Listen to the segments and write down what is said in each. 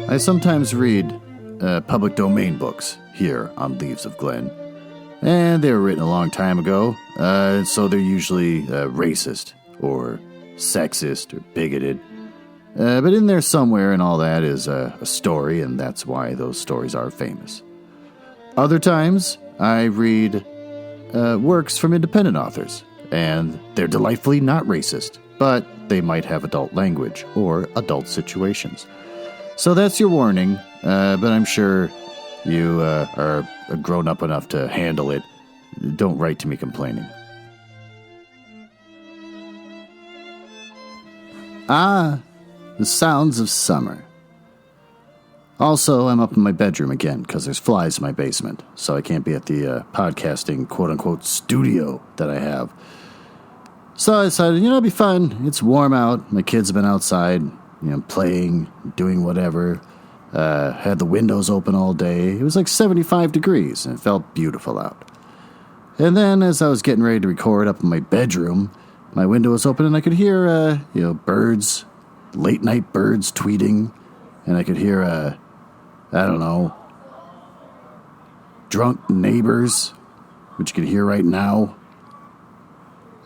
I sometimes read public domain books here on Leaves of Glen, and they were written a long time ago, so they're usually racist or sexist or bigoted. But in there somewhere and all that is a story, and that's why those stories are famous. Other times, I read works from independent authors, and they're delightfully not racist, but they might have adult language or adult situations. So that's your warning, but I'm sure you are grown up enough to handle it. Don't write to me complaining. Ah, the sounds of summer. Also, I'm up in my bedroom again because there's flies in my basement, so I can't be at the podcasting quote-unquote studio that I have. So I decided, it'd be fun. It's warm out. My kids have been outside, playing, doing whatever. Had the windows open all day. It was like 75 degrees, and it felt beautiful out. And then, as I was getting ready to record up in my bedroom, my window was open, and I could hear, birds, late-night birds tweeting, and I could hear, drunk neighbors, which you can hear right now.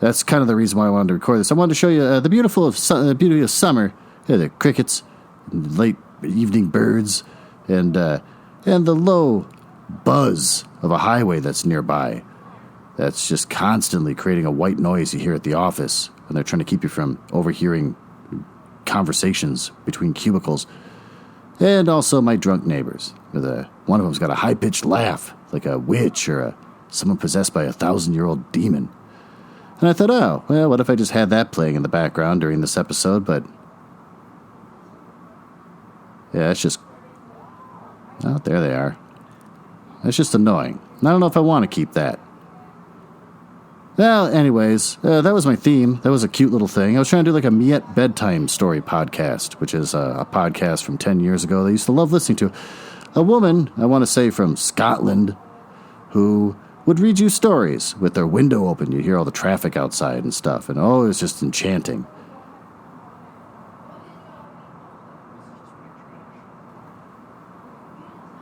That's kind of the reason why I wanted to record this. I wanted to show you the beauty of summer. Yeah, the crickets, late evening birds, and the low buzz of a highway that's nearby. That's just constantly creating a white noise you hear at the office when they're trying to keep you from overhearing conversations between cubicles. And also my drunk neighbors. One of them's got a high-pitched laugh, like a witch or someone possessed by a 1,000-year-old demon. And I thought, what if I just had that playing in the background during this episode? But yeah, it's just... Oh, there they are. That's just annoying. I don't know if I want to keep that. Well, anyways, that was my theme. That was a cute little thing. I was trying to do like a Miette Bedtime story podcast, which is a podcast from 10 years ago that I used to love listening to. A woman, I want to say from Scotland, who would read you stories with their window open. You hear all the traffic outside and stuff, and it was just enchanting.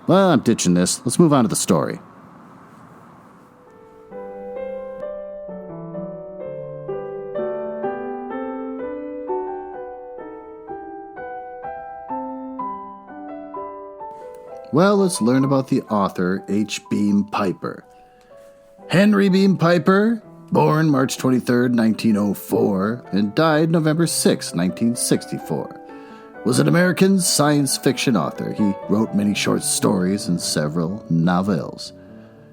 Well, I'm ditching this. Let's move on to the story. Well, let's learn about the author, H. Beam Piper. Henry Beam Piper, born March 23, 1904, and died November 6, 1964, was an American science fiction author. He wrote many short stories and several novels.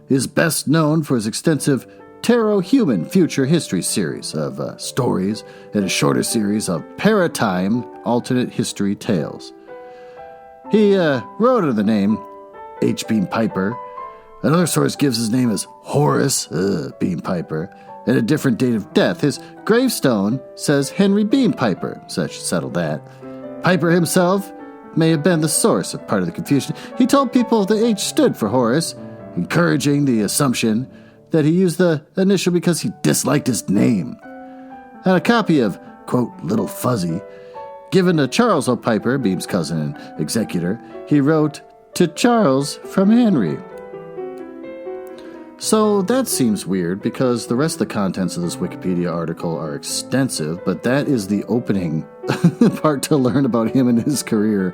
He is best known for his extensive Tarot Human Future History series of stories and a shorter series of Bedtime alternate history tales. He wrote under the name H. Beam Piper. Another source gives his name as Horace Beam Piper, and a different date of death. His gravestone says Henry Beam Piper, so I should settle that. Piper himself may have been the source of part of the confusion. He told people the H stood for Horace, encouraging the assumption that he used the initial because he disliked his name. And a copy of, quote, Little Fuzzy, given to Charles O. Piper, Beam's cousin and executor, he wrote, "To Charles from Henry." So that seems weird because the rest of the contents of this Wikipedia article are extensive, but that is the opening part to learn about him and his career.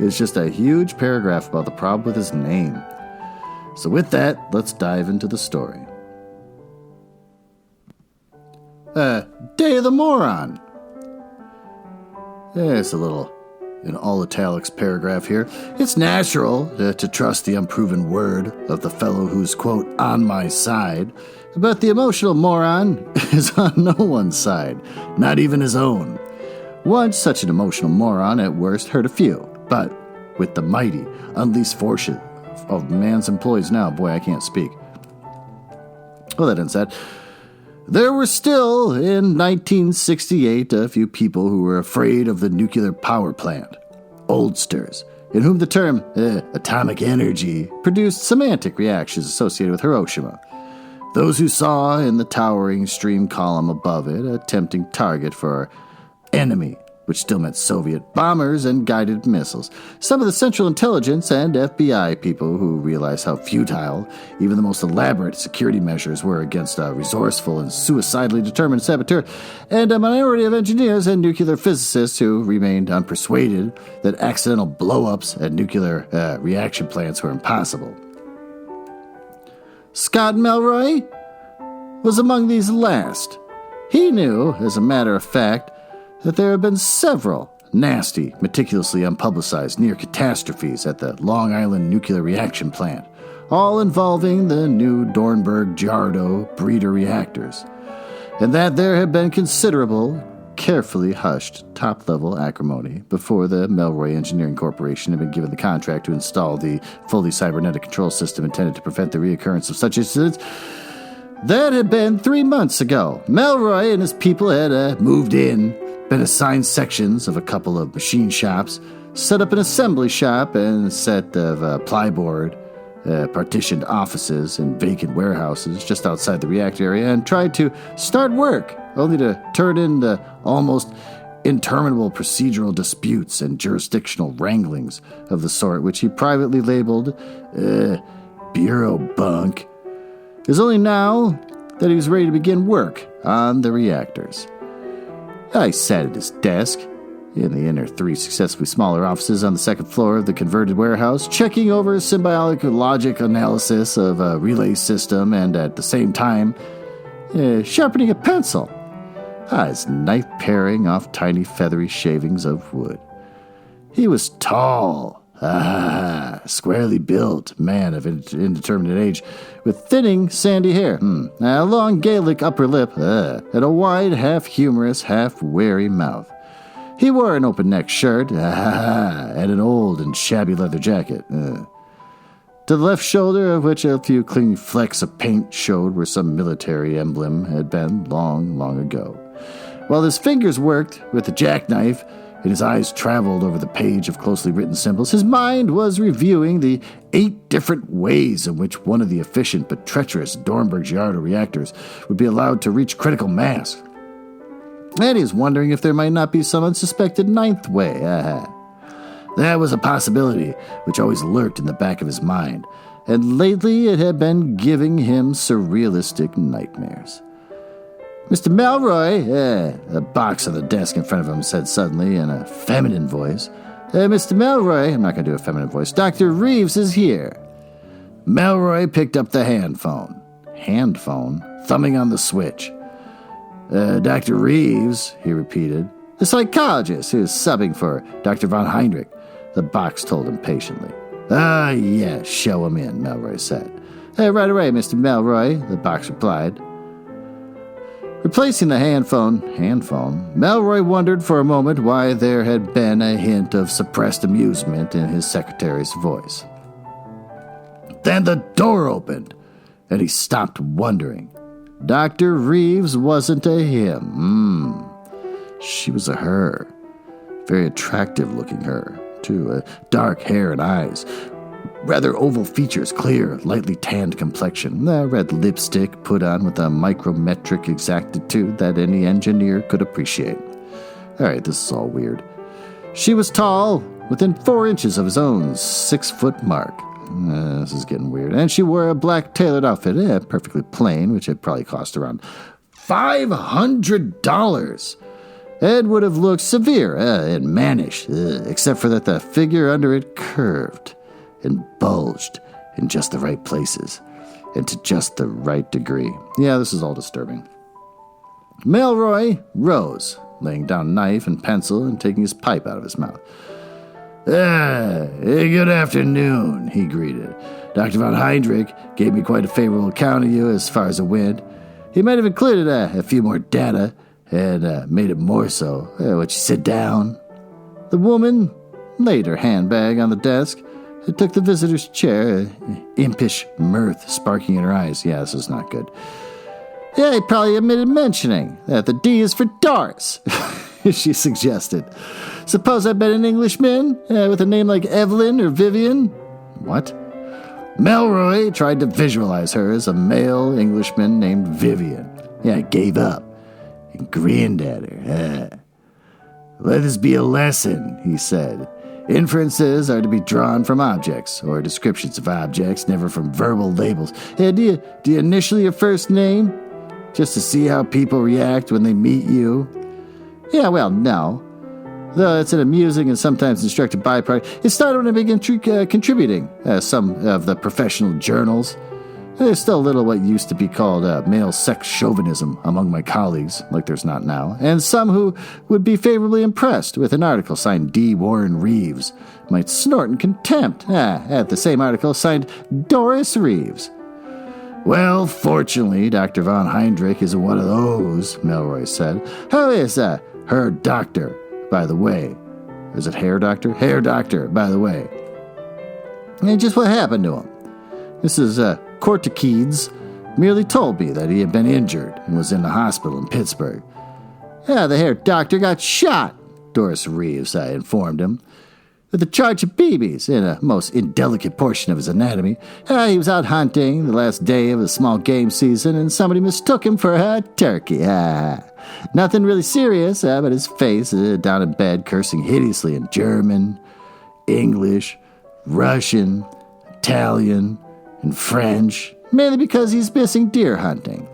It's just a huge paragraph about the problem with his name. So with that, let's dive into the story. Day of the Moron. There's a little, all italics paragraph here. It's natural to trust the unproven word of the fellow who's, quote, on my side, but the emotional moron is on no one's side, not even his own. Once such an emotional moron at worst hurt a few, but with the mighty, unleashed forces of man's employees now, boy, I can't speak. Well, that ends that. There were still, in 1968, a few people who were afraid of the nuclear power plant, oldsters, in whom the term atomic energy produced semantic reactions associated with Hiroshima. Those who saw in the towering stream column above it a tempting target for enemy which still meant Soviet bombers and guided missiles. Some of the Central Intelligence and FBI people who realized how futile even the most elaborate security measures were against a resourceful and suicidally determined saboteur, and a minority of engineers and nuclear physicists who remained unpersuaded that accidental blow-ups at nuclear reaction plants were impossible. Scott Melroy was among these last. He knew, as a matter of fact, that there had been several nasty, meticulously unpublicized near catastrophes at the Long Island nuclear reaction plant, all involving the new Dornberg-Giardo breeder reactors, and that there had been considerable, carefully hushed, top-level acrimony before the Melroy Engineering Corporation had been given the contract to install the fully cybernetic control system intended to prevent the reoccurrence of such incidents. That had been 3 months ago. Melroy and his people had moved in, been assigned sections of a couple of machine shops, set up an assembly shop and a set of plyboard, partitioned offices and vacant warehouses just outside the reactor area, and tried to start work, only to turn into almost interminable procedural disputes and jurisdictional wranglings of the sort which he privately labeled bureau bunk. It was only now that he was ready to begin work on the reactors. I sat at his desk in the inner 3 successively smaller offices on the second floor of the converted warehouse, checking over symbiotic logic analysis of a relay system and at the same time sharpening a pencil. His knife paring off tiny feathery shavings of wood. He was tall, squarely built man of indeterminate age, with thinning, sandy hair, a long Gaelic upper lip, and a wide, half-humorous, half-wary mouth. He wore an open-neck shirt, and an old and shabby leather jacket. To the left shoulder, of which a few clinging flecks of paint showed where some military emblem had been long, long ago. While his fingers worked with the jackknife, and his eyes traveled over the page of closely written symbols, his mind was reviewing the 8 different ways in which one of the efficient but treacherous Dornberg-Giardo reactors would be allowed to reach critical mass. And he was wondering if there might not be some unsuspected 9th way. That was a possibility which always lurked in the back of his mind, and lately it had been giving him surrealistic nightmares. Mr. Melroy, a box on the desk in front of him said suddenly in a feminine voice. Mr. Melroy, I'm not going to do a feminine voice, Dr. Reeves is here. Melroy picked up the hand phone, thumbing on the switch. Dr. Reeves, he repeated. The psychologist who is subbing for Dr. von Heinrich, the box told him patiently. Yeah, show him in, Melroy said. Right away, Mr. Melroy, the box replied. Replacing the hand phone, Melroy wondered for a moment why there had been a hint of suppressed amusement in his secretary's voice. Then the door opened, and he stopped wondering. Dr. Reeves wasn't a him. She was a her. Very attractive-looking her, too. Dark hair and eyes. Rather oval features, clear, lightly tanned complexion, red lipstick put on with a micrometric exactitude that any engineer could appreciate. All right, this is all weird. She was tall, within 4 inches of his own 6-foot mark. This is getting weird. And she wore a black tailored outfit, perfectly plain, which had probably cost around $500. Ed would have looked severe and mannish, except for that the figure under it curved and bulged in just the right places, and to just the right degree. Yeah, this is all disturbing. Melroy rose, laying down knife and pencil and taking his pipe out of his mouth. Good afternoon, he greeted. Dr. von Heinrich gave me quite a favorable account of you as far as it went. He might have included a few more data and made it more so. Would you sit down? The woman laid her handbag on the desk and took the visitor's chair, impish mirth sparking in her eyes. Yeah, this is not good. Yeah, he probably omitted mentioning that the D is for Doris, she suggested. Suppose I'd been an Englishman with a name like Evelyn or Vivian? What? Melroy tried to visualize her as a male Englishman named Vivian. Yeah, gave up and grinned at her. Let this be a lesson, he said. Inferences are to be drawn from objects, or descriptions of objects, never from verbal labels. Hey, do you initial your first name? Just to see how people react when they meet you? Yeah, well, no. Though it's an amusing and sometimes instructive byproduct. It started when I began contributing some of the professional journals. There's still a little what used to be called male sex chauvinism among my colleagues, like there's not now, and some who would be favorably impressed with an article signed D. Warren Reeves might snort in contempt at the same article signed Doris Reeves. Well, fortunately, Dr. von Heindrich isn't one of those, Melroy said. How is her doctor, by the way? Is it hair doctor? Hair doctor, by the way. And just what happened to him? Mrs. Corticedes merely told me that he had been injured and was in the hospital in Pittsburgh. The hair doctor got shot, Doris Reeves informed him, with a charge of BBs in a most indelicate portion of his anatomy. He was out hunting the last day of a small game season, and somebody mistook him for a turkey. Nothing really serious, but his face down in bed, cursing hideously in German, English, Russian, Italian, and French, mainly because he's missing deer hunting.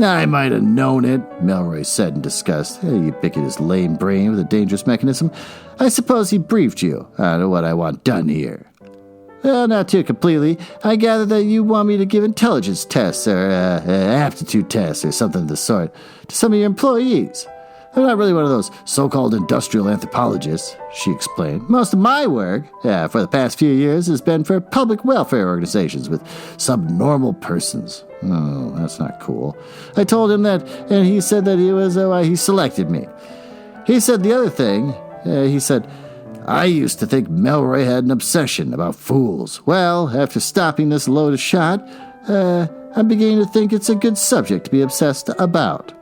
I might have known it, Melroy said in disgust. Ubiquitous lame brain with a dangerous mechanism. I suppose he briefed you on what I want done here. Well, not too completely. I gather that you want me to give intelligence tests or aptitude tests or something of the sort to some of your employees. I'm not really one of those so-called industrial anthropologists, she explained. Most of my work, for the past few years, has been for public welfare organizations with subnormal persons. Oh, that's not cool. I told him that, and he said that he was why he selected me. He said the other thing, he said, I used to think Melroy had an obsession about fools. Well, after stopping this load of shot, I'm beginning to think it's a good subject to be obsessed about.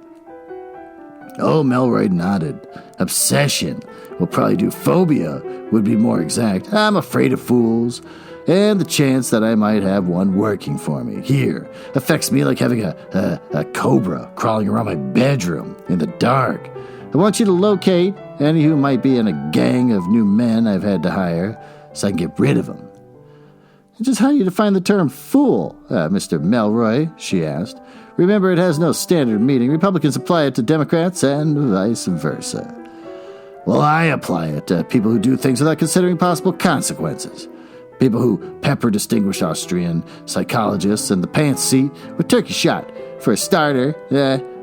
Oh, Melroy nodded. Obsession. We'll probably do phobia, would be more exact. I'm afraid of fools, and the chance that I might have one working for me here affects me like having a cobra crawling around my bedroom in the dark. I want you to locate any who might be in a gang of new men I've had to hire so I can get rid of them. Just how do you define the term fool, Mr. Melroy? She asked. Remember, it has no standard meaning. Republicans apply it to Democrats and vice versa. Well, I apply it to people who do things without considering possible consequences. People who pepper distinguished Austrian psychologists in the pants seat with turkey shot, for a starter,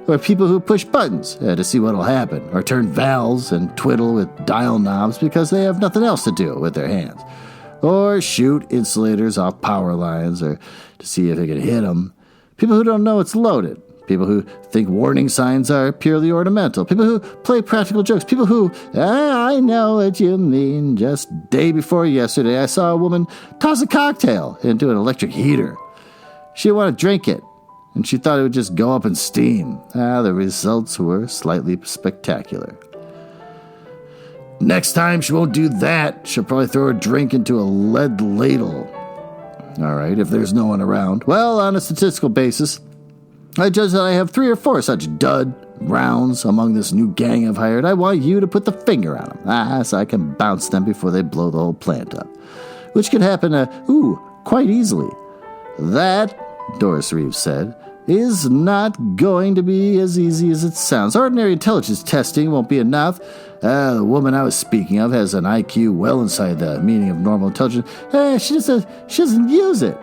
or people who push buttons to see what'll happen, or turn valves and twiddle with dial knobs because they have nothing else to do with their hands, or shoot insulators off power lines or to see if they can hit them. People who don't know it's loaded. People who think warning signs are purely ornamental. People who play practical jokes. People who, I know what you mean. Just day before yesterday, I saw a woman toss a cocktail into an electric heater. She didn't want to drink it, and she thought it would just go up in steam. The results were slightly spectacular. Next time she won't do that. She'll probably throw a drink into a lead ladle. All right, if there's no one around. Well, on a statistical basis, I judge that I have 3 or 4 such dud rounds among this new gang I've hired. I want you to put the finger on them, so I can bounce them before they blow the whole plant up. Which could happen, quite easily. That, Doris Reeves said, is not going to be as easy as it sounds. Ordinary intelligence testing won't be enough. The woman I was speaking of has an IQ well inside the meaning of normal intelligence. She doesn't use it.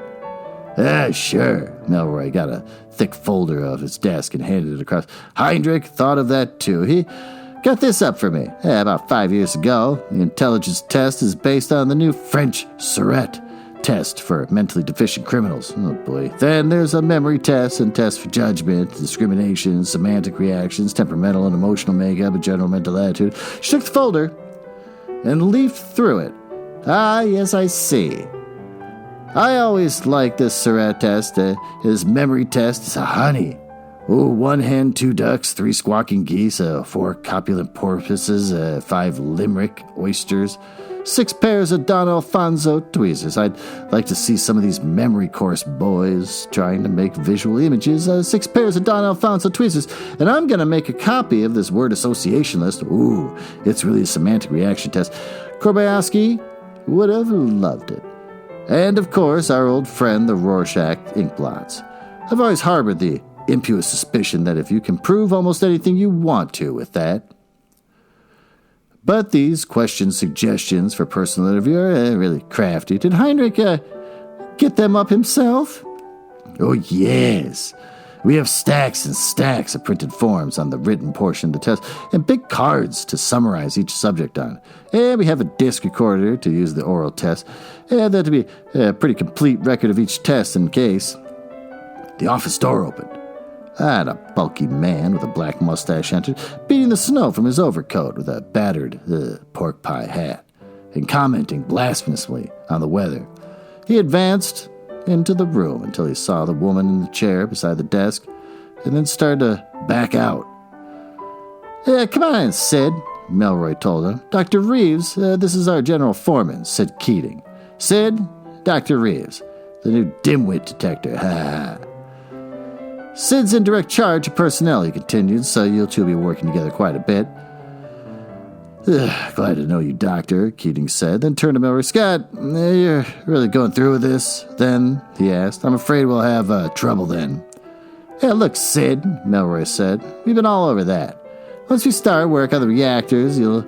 Sure. Melroy got a thick folder of his desk and handed it across. Heindrich thought of that too. He got this up for me about 5 years ago. The intelligence test is based on the new French Surrette test for mentally deficient criminals. Oh boy. Then there's a memory test and test for judgment, discrimination, semantic reactions, temperamental and emotional makeup, and general mental attitude. She took the folder and leafed through it. Yes, I see. I always liked this Surrette test. His memory test is a honey. 1 hen, 2 ducks, 3 squawking geese, 4 copulent porpoises, 5 limerick oysters, 6 pairs of Don Alfonso tweezers. I'd like to see some of these memory course boys trying to make visual images. 6 pairs of Don Alfonso tweezers, and I'm going to make a copy of this word association list. Ooh, it's really a semantic reaction test. Kobayashi would have loved it. And, of course, our old friend, the Rorschach inkblots. I've always harbored the impious suspicion that if you can prove almost anything you want to with that. But these question suggestions for personal interview are really crafty. Did Heinrich get them up himself? Oh, yes. We have stacks and stacks of printed forms on the written portion of the test and big cards to summarize each subject on. And we have a disc recorder to use the oral test. And that to be a pretty complete record of each test in case. The office door opened. And a bulky man with a black mustache entered, beating the snow from his overcoat with a battered pork pie hat, and commenting blasphemously on the weather. He advanced into the room until he saw the woman in the chair beside the desk, and then started to back out. Come on in, Sid, Melroy told him. Dr. Reeves, this is our general foreman, said Keating. Sid, Dr. Reeves, the new dimwit detector, ha ha. Sid's in direct charge of personnel, he continued, so you two will be working together quite a bit. Glad to know you, Doctor, Keating said, then turned to Melroy. Scott, you're really going through with this, then? He asked. I'm afraid we'll have trouble then. Yeah, look, Sid, Melroy said, we've been all over that. Once we start work on the reactors, you'll...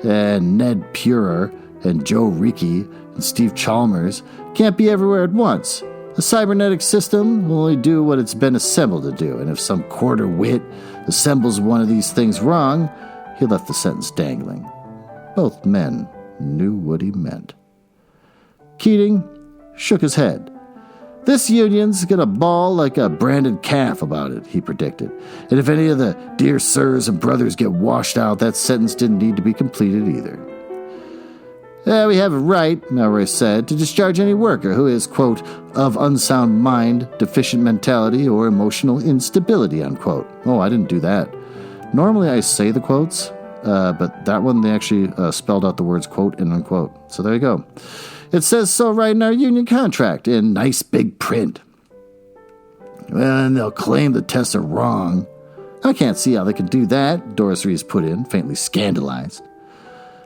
Ned Purer and Joe Rickey and Steve Chalmers can't be everywhere at once. The cybernetic system will only do what it's been assembled to do, and if some quarter wit assembles one of these things wrong, he left the sentence dangling. Both men knew what he meant. Keating shook his head. This union's gonna bawl like a branded calf about it, he predicted. And if any of the dear sirs and brothers get washed out, that sentence didn't need to be completed either. We have a right, Melroy said, to discharge any worker who is, quote, of unsound mind, deficient mentality, or emotional instability, unquote. Oh, I didn't do that. Normally I say the quotes, but that one they actually spelled out the words quote and unquote. So there you go. It says so right in our union contract in nice big print. Well, and they'll claim the tests are wrong. I can't see how they could do that, Doris Reeves put in, faintly scandalized.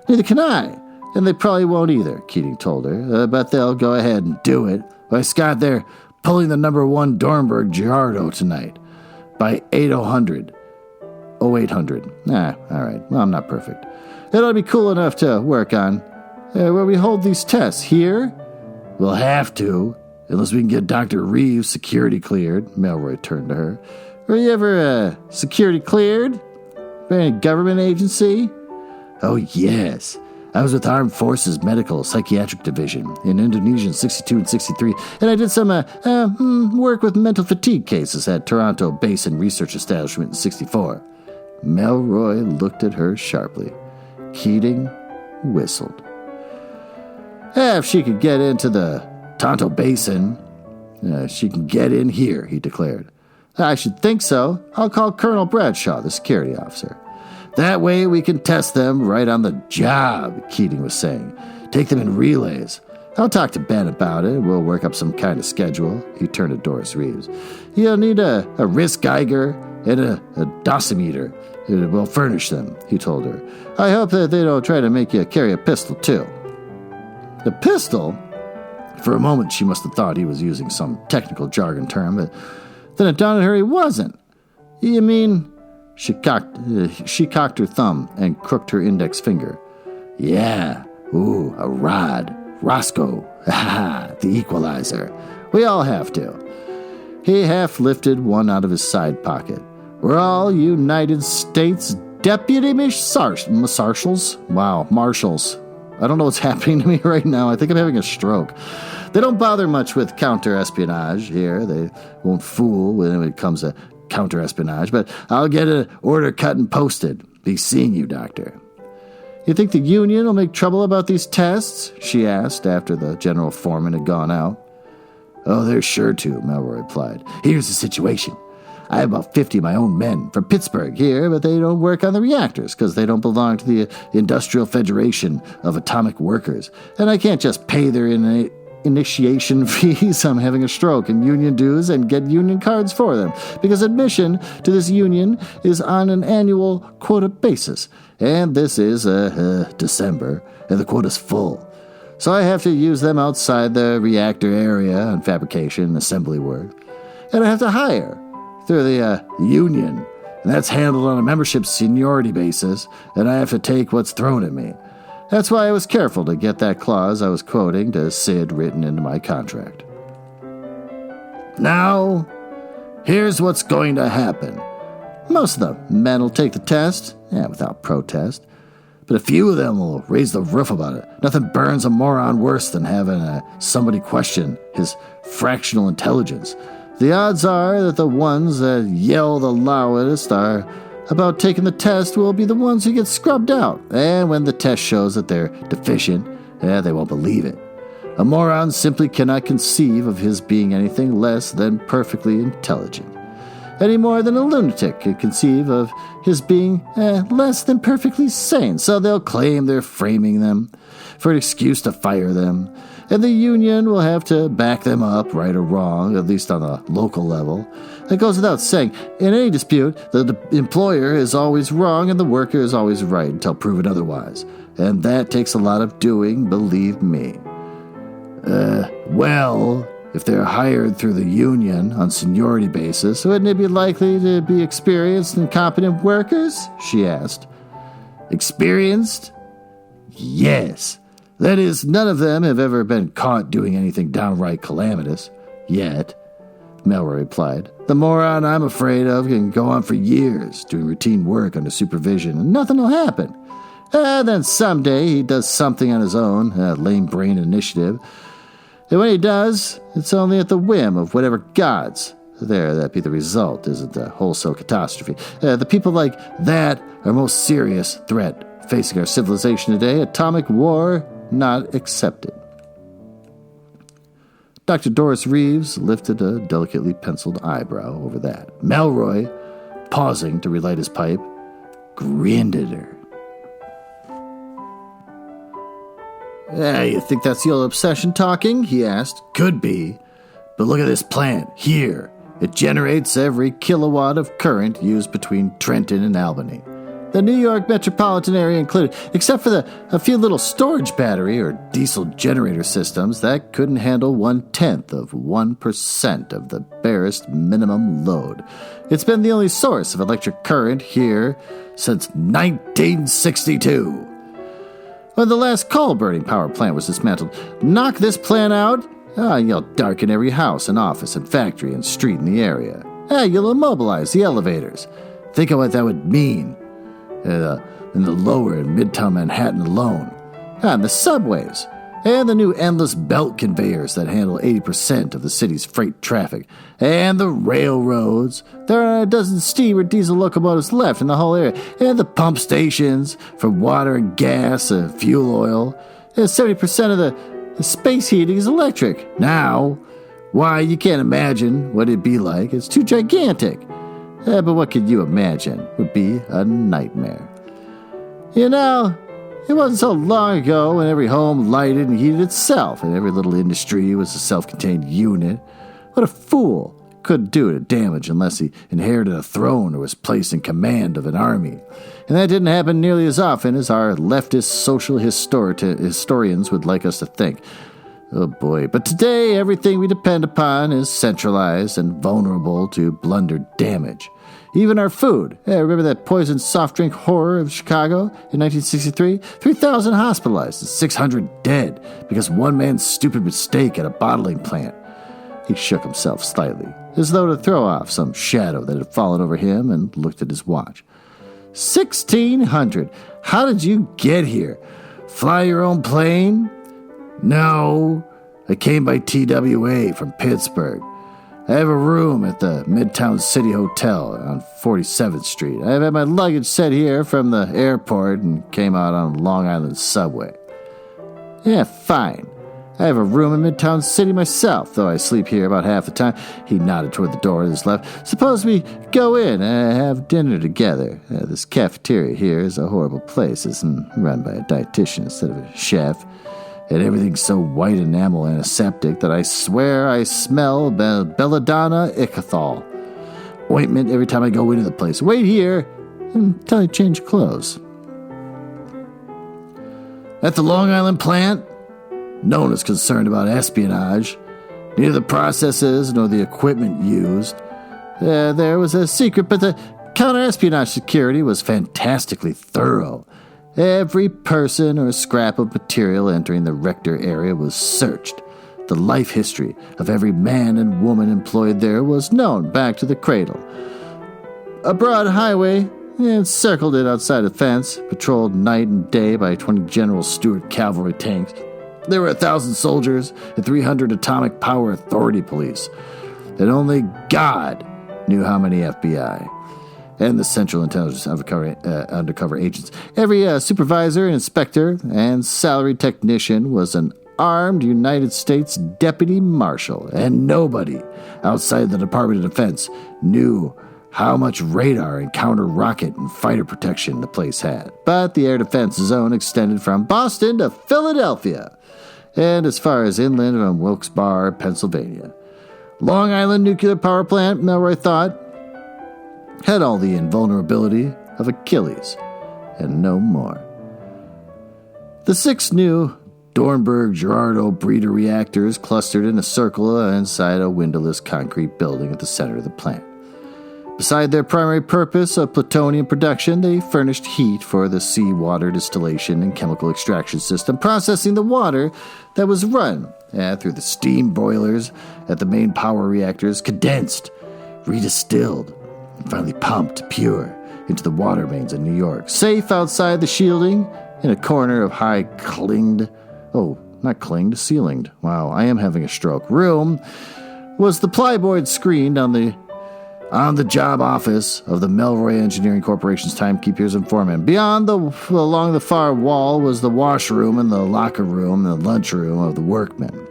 Neither can I. And they probably won't either, Keating told her, but they'll go ahead and do it. Why, Scott, they're pulling the number 1 Dornberg Giardo tonight by 800. All right. Well, I'm not perfect. It ought to be cool enough to work on. Where we hold these tests, here? We'll have to, unless we can get Dr. Reeves security cleared, Melroy turned to her. Were you ever security cleared? By any government agency? Oh, yes. I was with Armed Forces Medical Psychiatric Division in Indonesia in 62 and 63, and I did some work with mental fatigue cases at Toronto Basin Research Establishment in 64. Melroy looked at her sharply. Keating whistled. If she could get into the Tonto Basin, she can get in here, he declared. I should think so. I'll call Colonel Bradshaw, the security officer. That way we can test them right on the job, Keating was saying. Take them in relays. I'll talk to Ben about it. We'll work up some kind of schedule. He turned to Doris Reeves. You'll need a wrist Geiger and a dosimeter. We'll furnish them, he told her. I hope that they don't try to make you carry a pistol, too. The pistol? For a moment she must have thought he was using some technical jargon term, but then it dawned on her he wasn't. You mean... She cocked her thumb and crooked her index finger. Yeah, ooh, a rod. Roscoe. The equalizer. We all have to. He half lifted one out of his side pocket. We're all United States Deputy Marshals. Wow, Marshals. I don't know what's happening to me right now. I think I'm having a stroke. They don't bother much with counter-espionage here. They won't fool when it comes to counter-espionage, but I'll get an order cut and posted. Be seeing you, Doctor. You think the union will make trouble about these tests? She asked after the general foreman had gone out. Oh, they're sure to, Melroy replied. Here's the situation. I have about 50 of my own men from Pittsburgh here, but they don't work on the reactors because they don't belong to the Industrial Federation of Atomic Workers. And I can't just pay their initiation fees. I'm having a stroke in union dues and get union cards for them because admission to this union is on an annual quota basis. And this is December, and the quota's full. So I have to use them outside the reactor area on fabrication and assembly work. And I have to hire through the union, and that's handled on a membership seniority basis, and I have to take what's thrown at me. That's why I was careful to get that clause I was quoting to Sid written into my contract. Now, here's what's going to happen. Most of the men will take the test, without protest. But a few of them will raise the roof about it. Nothing burns a moron worse than having somebody question his fractional intelligence. The odds are that the ones that yell the loudest about taking the test will be the ones who get scrubbed out. And when the test shows that they're deficient, they won't believe it. A moron simply cannot conceive of his being anything less than perfectly intelligent. Any more than a lunatic could conceive of his being less than perfectly sane. So they'll claim they're framing them for an excuse to fire them. And the union will have to back them up, right or wrong, at least on a local level. It goes without saying, in any dispute, the employer is always wrong and the worker is always right until proven otherwise. And that takes a lot of doing, believe me. Well, if they're hired through the union on seniority basis, wouldn't it be likely to be experienced and competent workers? She asked. Experienced? Yes. That is, none of them have ever been caught doing anything downright calamitous. Yet, Melroy replied. The moron I'm afraid of can go on for years doing routine work under supervision and nothing will happen. Then someday he does something on his own, lame-brain initiative. And when he does, it's only at the whim of whatever gods. That be the result, isn't a wholesale catastrophe. The people like that are most serious threat facing our civilization today. Atomic war not accepted. Dr. Doris Reeves lifted a delicately penciled eyebrow over that. Melroy, pausing to relight his pipe, grinned at her. You think that's the old obsession talking? He asked. Could be. But look at this plant, here. It generates every kilowatt of current used between Trenton and Albany. The New York metropolitan area included, except for a few little storage battery or diesel generator systems that couldn't handle 1/10 of 1% of the barest minimum load. It's been the only source of electric current here since 1962. When the last coal-burning power plant was dismantled, knock this plant out, you'll darken every house and office and factory and street in the area. You'll immobilize the elevators. Think of what that would mean in the lower and midtown Manhattan alone. And the subways, and the new endless belt conveyors that handle 80% of the city's freight traffic, and the railroads. There are a dozen steam or diesel locomotives left in the whole area, and the pump stations for water and gas and fuel oil. And 70% of the space heating is electric. Now, why, you can't imagine what it'd be like. It's too gigantic. But what could you imagine would be a nightmare? You know, it wasn't so long ago when every home lighted and heated itself, and every little industry was a self-contained unit. What a fool couldn't do it damage unless he inherited a throne or was placed in command of an army. And that didn't happen nearly as often as our leftist social historians would like us to think. Oh boy, but today everything we depend upon is centralized and vulnerable to blundered damage. Even our food. Remember that poisoned soft drink horror of Chicago in 1963? 3,000 hospitalized and 600 dead because one man's stupid mistake at a bottling plant. He shook himself slightly, as though to throw off some shadow that had fallen over him, and looked at his watch. 1,600! How did you get here? Fly your own plane? No, I came by TWA from Pittsburgh. I have a room at the Midtown City Hotel on 47th Street. I have had my luggage sent here from the airport and came out on Long Island subway. Yeah, fine. I have a room in Midtown City myself, though I sleep here about half the time." He nodded toward the door to his left. "Suppose we go in and have dinner together. This cafeteria here is a horrible place. It's run by a dietitian instead of a chef. And everything's so white enamel antiseptic that I swear I smell belladonna ichthol ointment every time I go into the place. Wait here until I change clothes." At the Long Island plant, no one is concerned about espionage, neither the processes nor the equipment used. There was a secret, but the counter-espionage security was fantastically thorough. Every person or scrap of material entering the Rector area was searched. The life history of every man and woman employed there was known back to the cradle. A broad highway encircled it outside a fence, patrolled night and day by 20 General Stuart cavalry tanks. There were 1,000 soldiers and 300 atomic power authority police. And only God knew how many FBI. And the Central Intelligence undercover agents. Every supervisor, inspector, and salaried technician was an armed United States deputy marshal, and nobody outside the Department of Defense knew how much radar and counter-rocket and fighter protection the place had. But the air defense zone extended from Boston to Philadelphia, and as far as inland from Wilkes-Barre, Pennsylvania. Long Island nuclear power plant, Melroy thought, had all the invulnerability of Achilles, and no more. The 6 new Dornberg-Gerardo breeder reactors clustered in a circle inside a windowless concrete building at the center of the plant. Beside their primary purpose of plutonium production, they furnished heat for the seawater distillation and chemical extraction system, processing the water that was run through the steam boilers at the main power reactors, condensed, redistilled, and finally pumped pure into the water mains in New York. Safe outside the shielding, in a corner of high ceilinged, wow, I am having a stroke, room, was the plyboard screened on the job office of the Melroy Engineering Corporation's timekeepers and foremen. Along the far wall was the washroom and the locker room and the lunchroom of the workmen.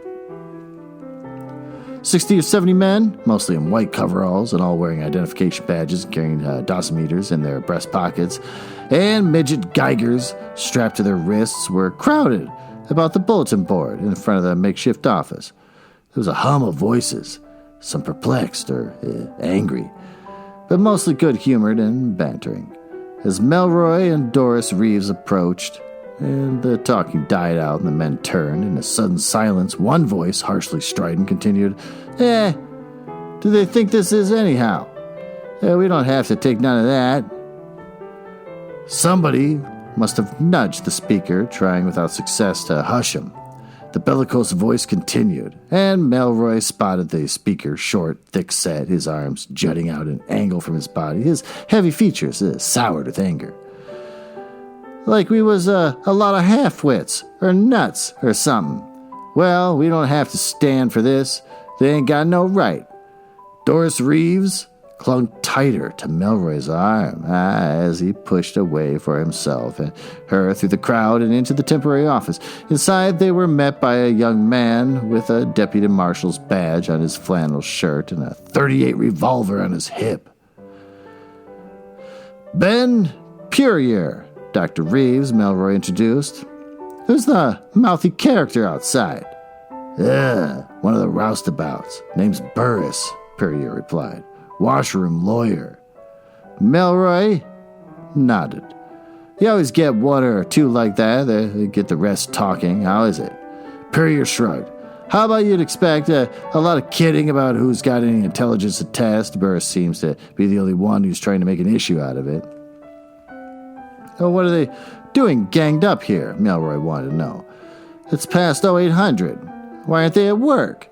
60 or 70 men, mostly in white coveralls and all wearing identification badges, carrying dosimeters in their breast pockets, and midget Geigers strapped to their wrists, were crowded about the bulletin board in front of the makeshift office. There was a hum of voices, some perplexed or angry, but mostly good-humored and bantering. As Melroy and Doris Reeves approached, and the talking died out and the men turned, in a sudden silence, one voice, harshly strident, continued, do they think this is anyhow? We don't have to take none of that." Somebody must have nudged the speaker, trying without success to hush him. The bellicose voice continued, and Melroy spotted the speaker, short, thick-set, his arms jutting out at an angle from his body, his heavy features soured with anger. "Like we was a lot of half-wits, or nuts, or something. Well, we don't have to stand for this. They ain't got no right." Doris Reeves clung tighter to Melroy's arm as he pushed away for himself and her through the crowd and into the temporary office. Inside, they were met by a young man with a deputy marshal's badge on his flannel shirt and a .38 revolver on his hip. "Ben Puryear, Dr. Reeves," Melroy introduced. "Who's the mouthy character outside?" One of the roustabouts. Name's Burris," Puryear replied. "Washroom lawyer." Melroy nodded. "You always get one or two like that. They get the rest talking. How is it?" Puryear shrugged. "How about you'd expect a lot of kidding about who's got any intelligence to test? Burris seems to be the only one who's trying to make an issue out of it." "Oh, what are they doing ganged up here?" Melroy wanted to know. "It's past 0800. Why aren't they at work?"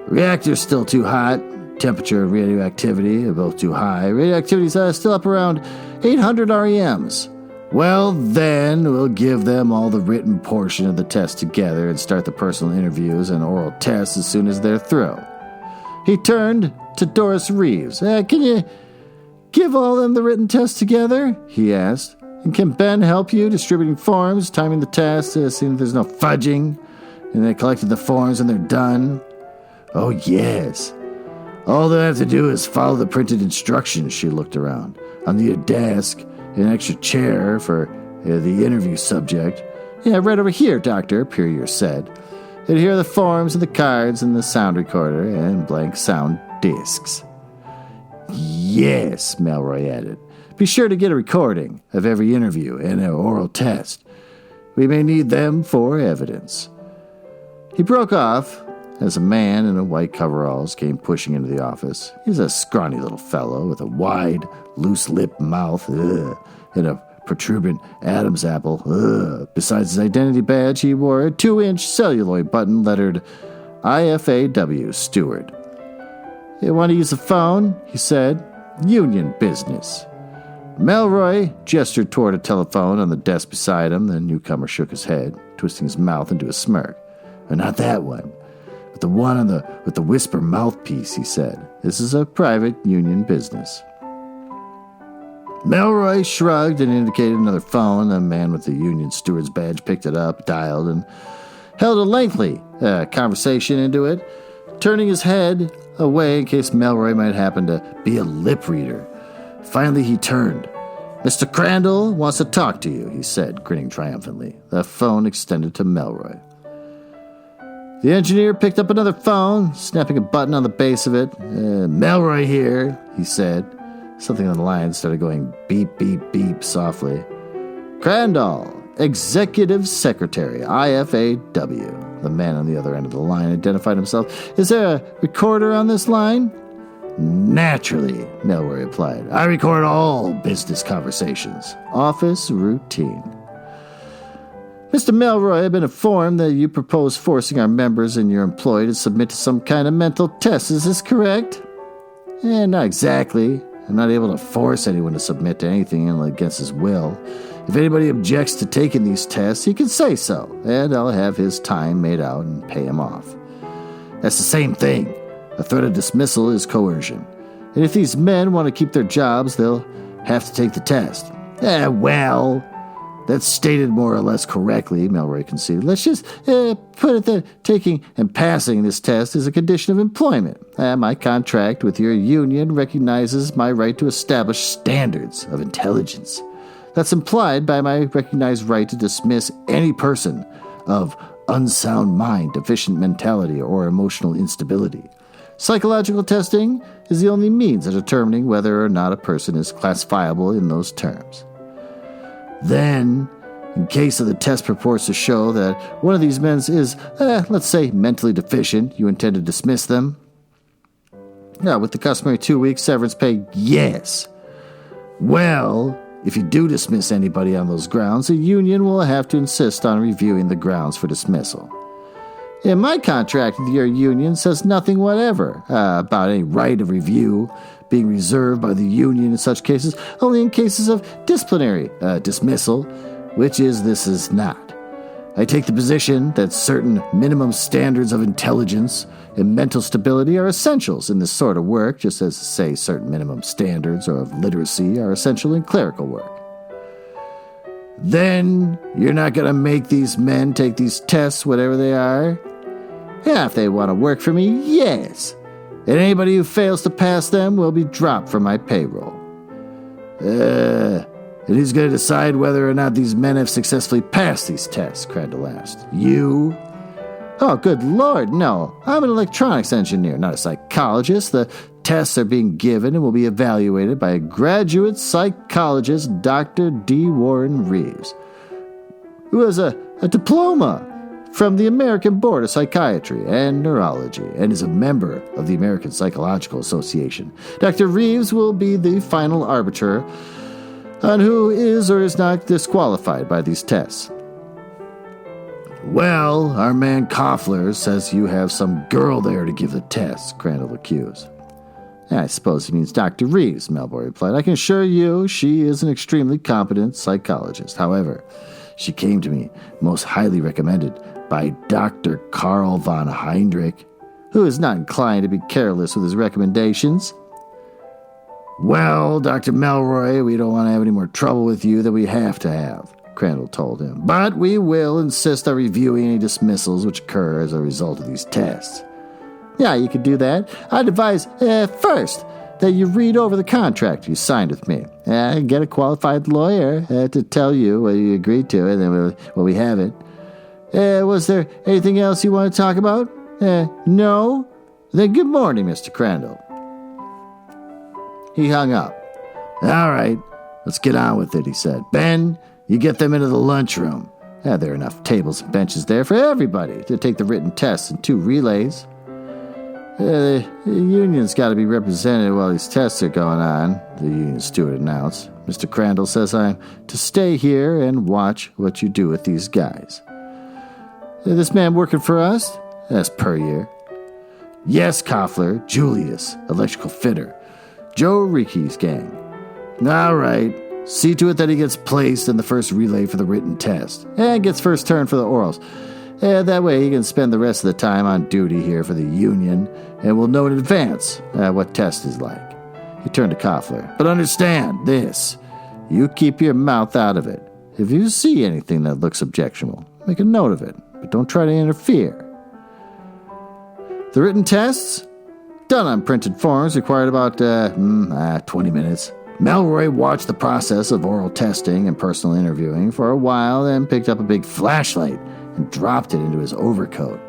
"Reactor's still too hot. Temperature and radioactivity are both too high. Radioactivity's still up around 800 REMs. Well, then we'll give them all the written portion of the test together and start the personal interviews and oral tests as soon as they're through." He turned to Doris Reeves. "Can you give all them the written tests together?" he asked. "And can Ben help you distributing forms, timing the tests, seeing if there's no fudging?" And they collected the forms and they're done? Oh, yes. All they have to do is follow the printed instructions, she looked around. On the desk, an extra chair for the interview subject. Yeah, right over here, Doctor, Puryear said. And here are the forms and the cards and the sound recorder and blank sound discs. Yes, Melroy added. Be sure to get a recording of every interview and an oral test. We may need them for evidence. He broke off as a man in a white coveralls came pushing into the office. He was a scrawny little fellow with a wide, loose-lipped mouth and a protuberant Adam's apple. Besides his identity badge, he wore a 2-inch celluloid button lettered IFAW Steward. You want to use the phone? He said. Union business. Melroy gestured toward a telephone on the desk beside him. The newcomer shook his head, twisting his mouth into a smirk. Not that one, but the one with the whisper mouthpiece, he said. This is a private union business. Melroy shrugged and indicated another phone. The man with the union steward's badge picked it up, dialed, and held a lengthy conversation into it, turning his head away in case Melroy might happen to be a lip reader. Finally, he turned. Mr. Crandall wants to talk to you, he said, grinning triumphantly. The phone extended to Melroy. The engineer picked up another phone, snapping a button on the base of it. Melroy here, he said. Something on the line started going beep, beep, beep softly. Crandall, Executive Secretary, IFAW. The man on the other end of the line identified himself. Is there a recorder on this line? Naturally, Melroy replied. I record all business conversations. Office routine. Mr. Melroy, I've been informed that you propose forcing our members and your employee to submit to some kind of mental test. Is this correct? Not exactly. I'm not able to force anyone to submit to anything against his will. If anybody objects to taking these tests, he can say so, and I'll have his time made out and pay him off. That's the same thing. A threat of dismissal is coercion. And if these men want to keep their jobs, they'll have to take the test. Well, that's stated more or less correctly, Melroy conceded. Let's just put it that taking and passing this test is a condition of employment. My contract with your union recognizes my right to establish standards of intelligence. That's implied by my recognized right to dismiss any person of unsound mind, deficient mentality, or emotional instability. Psychological testing is the only means of determining whether or not a person is classifiable in those terms. Then, in case of the test purports to show that one of these men is, let's say, mentally deficient, you intend to dismiss them? With the customary 2-week severance pay, yes. Well, if you do dismiss anybody on those grounds, the union will have to insist on reviewing the grounds for dismissal. My contract with your union says nothing whatever about any right of review being reserved by the union in such cases, only in cases of disciplinary dismissal, which this is not. I take the position that certain minimum standards of intelligence and mental stability are essentials in this sort of work, just as, say, certain minimum standards of literacy are essential in clerical work. Then you're not going to make these men take these tests, whatever they are? If they want to work for me, yes. And anybody who fails to pass them will be dropped from my payroll. And who's going to decide whether or not these men have successfully passed these tests? Crandall asked. You? Oh, good Lord, no. I'm an electronics engineer, not a psychologist. The tests are being given and will be evaluated by a graduate psychologist, Dr. D. Warren Reeves, who has a diploma from the American Board of Psychiatry and Neurology and is a member of the American Psychological Association. Dr. Reeves will be the final arbiter on who is or is not disqualified by these tests. Well, our man Koffler says you have some girl there to give the tests, Crandall accused. I suppose he means Dr. Reeves, Melroy replied. I can assure you she is an extremely competent psychologist. However, she came to me most highly recommended by Dr. Karl von Heinrich, who is not inclined to be careless with his recommendations. Well, Dr. Melroy, we don't want to have any more trouble with you than we have to have, Crandall told him. But we will insist on reviewing any dismissals which occur as a result of these tests. Yeah, you could do that. I'd advise, first, that you read over the contract you signed with me. Get a qualified lawyer to tell you what you agreed to, and then we have it. Was there anything else you want to talk about? No? Then good morning, Mr. Crandall. He hung up. All right, let's get on with it, he said. Ben, you get them into the lunchroom. There are enough tables and benches there for everybody to take the written tests and 2 relays. The union's got to be represented while these tests are going on, the union steward announced. Mr. Crandall says I'm to stay here and watch what you do with these guys. This man working for us? That's per year. Yes, Koffler, Julius, electrical fitter. Joe Ricky's gang. All right. See to it that he gets placed in the first relay for the written test and gets first turn for the orals. That way he can spend the rest of the time on duty here for the union and will know in advance what test is like. He turned to Koffler. But understand this. You keep your mouth out of it. If you see anything that looks objectionable, make a note of it, but don't try to interfere. The written tests, done on printed forms, required about 20 minutes. Melroy watched the process of oral testing and personal interviewing for a while, then picked up a big flashlight and dropped it into his overcoat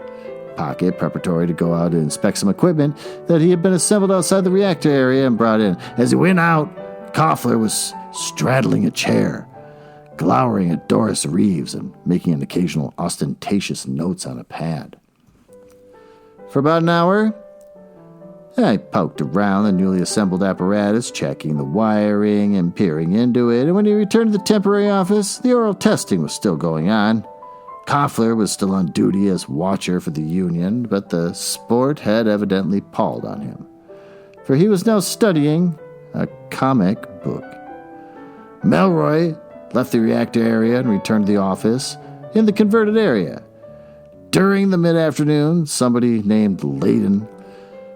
pocket, preparatory to go out and inspect some equipment that he had been assembled outside the reactor area and brought in. As he went out, Koffler was straddling a chair, glowering at Doris Reeves and making an occasional ostentatious notes on a pad. For about an hour, I poked around the newly assembled apparatus, checking the wiring and peering into it, and when he returned to the temporary office, the oral testing was still going on. Koffler was still on duty as watcher for the union, but the sport had evidently palled on him, for he was now studying a comic book. Melroy left the reactor area and returned to the office in the converted area. During the mid-afternoon, somebody named Layden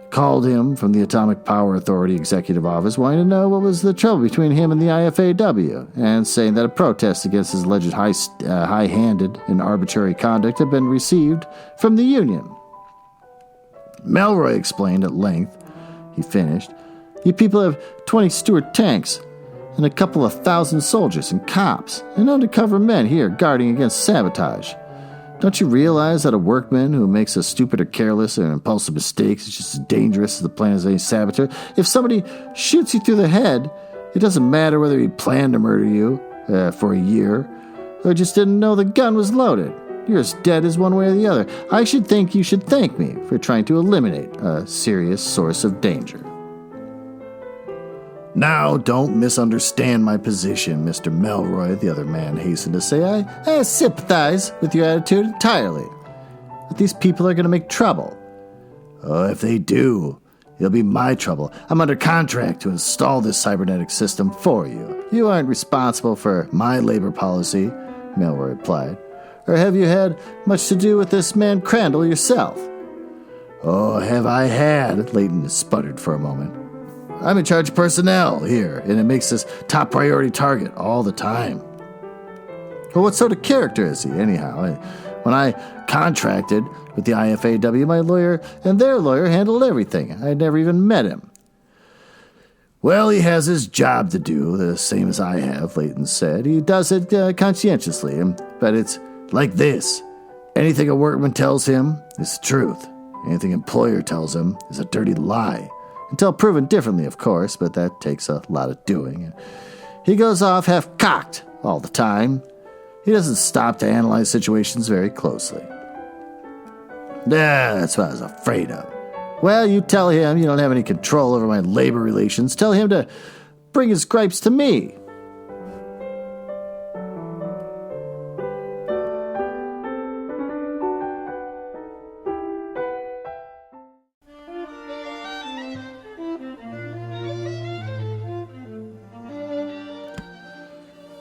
called him from the Atomic Power Authority Executive Office, wanting to know what was the trouble between him and the IFAW, and saying that a protest against his alleged high-handed and arbitrary conduct had been received from the union. Melroy explained at length. He finished. You people have 20 Stuart tanks and a couple of 1,000 soldiers and cops and undercover men here guarding against sabotage. Don't you realize that a workman who makes a stupid or careless or impulsive mistake is just as dangerous as the plan as any saboteur? If somebody shoots you through the head, it doesn't matter whether he planned to murder you for a year or just didn't know the gun was loaded. You're as dead as one way or the other. I should think you should thank me for trying to eliminate a serious source of danger. Now, don't misunderstand my position, Mr. Melroy, the other man hastened to say. I sympathize with your attitude entirely. But these people are going to make trouble. Oh, if they do, it'll be my trouble. I'm under contract to install this cybernetic system for you. You aren't responsible for my labor policy, Melroy replied. Or have you had much to do with this man Crandall yourself? Oh, have I had? Layton sputtered for a moment. I'm in charge of personnel here, and it makes this top priority target all the time. Well, what sort of character is he, anyhow? When I contracted with the IFAW, my lawyer and their lawyer handled everything. I'd never even met him. Well, he has his job to do, the same as I have, Layton said. He does it conscientiously, but it's like this. Anything a workman tells him is the truth. Anything an employer tells him is a dirty lie. Until proven differently, of course, but that takes a lot of doing. He goes off half-cocked all the time. He doesn't stop to analyze situations very closely. That's what I was afraid of. Well, you tell him you don't have any control over my labor relations. Tell him to bring his gripes to me.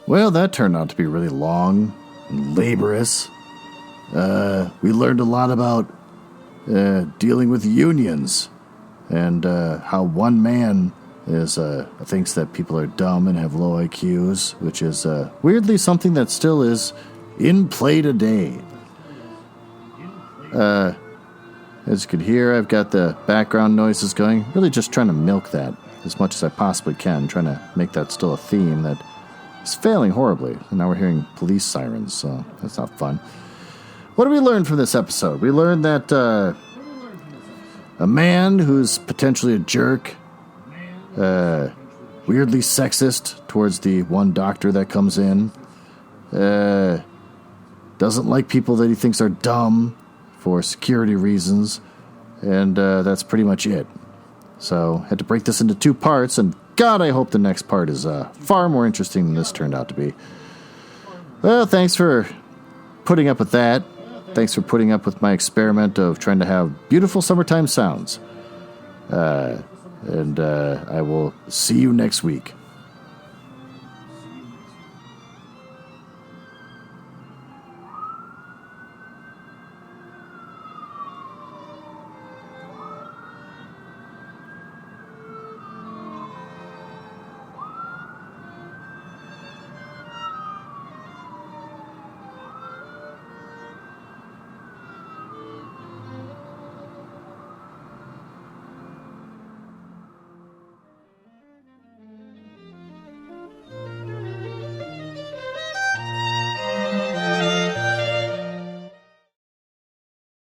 Well, that turned out to be really long and laborious. We learned a lot about dealing with unions and how one man thinks that people are dumb and have low IQs, which is weirdly something that still is in play today. As you can hear, I've got the background noises going. Really just trying to milk that as much as I possibly can, trying to make that still a theme that is failing horribly. And now we're hearing police sirens, so that's not fun. What did we learn from this episode? We learned that a man who's potentially a jerk, weirdly sexist towards the one doctor that comes in, doesn't like people that he thinks are dumb for security reasons, and that's pretty much it. So, had to break this into 2 parts, and God, I hope the next part is far more interesting than this turned out to be. Well, thanks for putting up with that. Thanks for putting up with my experiment of trying to have beautiful summertime sounds. And I will see you next week.